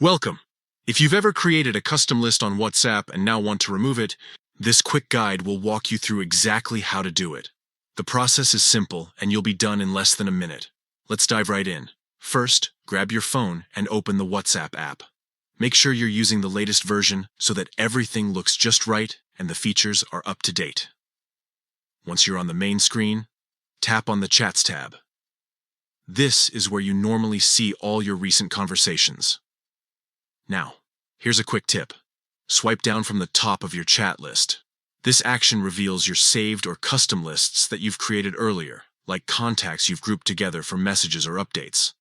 Welcome. If you've ever created a custom list on WhatsApp and now want to remove it, this quick guide will walk you through exactly how to do it. The process is simple and you'll be done in less than a minute. Let's dive right in. First, grab your phone and open the WhatsApp app. Make sure you're using the latest version so that everything looks just right and the features are up to date. Once you're on the main screen, tap on the Chats tab. This is where you normally see all your recent conversations. Now, here's a quick tip. Swipe down from the top of your chat list. This action reveals your saved or custom lists that you've created earlier, like contacts you've grouped together for messages or updates.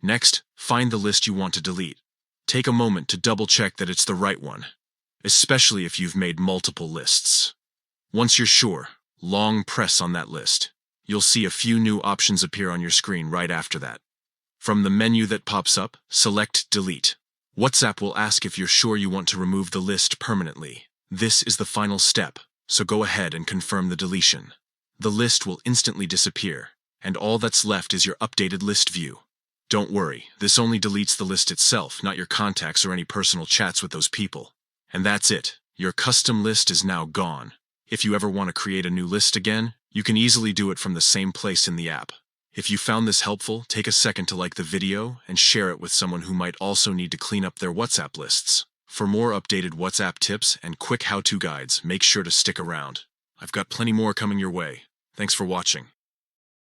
Next, find the list you want to delete. Take a moment to double-check that it's the right one, especially if you've made multiple lists. Once you're sure, long press on that list. You'll see a few new options appear on your screen right after that. From the menu that pops up, select Delete. WhatsApp will ask if you're sure you want to remove the list permanently. This is the final step, so go ahead and confirm the deletion. The list will instantly disappear, and all that's left is your updated list view. Don't worry, this only deletes the list itself, not your contacts or any personal chats with those people. And that's it. Your custom list is now gone. If you ever want to create a new list again, you can easily do it from the same place in the app. If you found this helpful, take a second to like the video and share it with someone who might also need to clean up their WhatsApp lists. For more updated WhatsApp tips and quick how-to guides, make sure to stick around. I've got plenty more coming your way. Thanks for watching.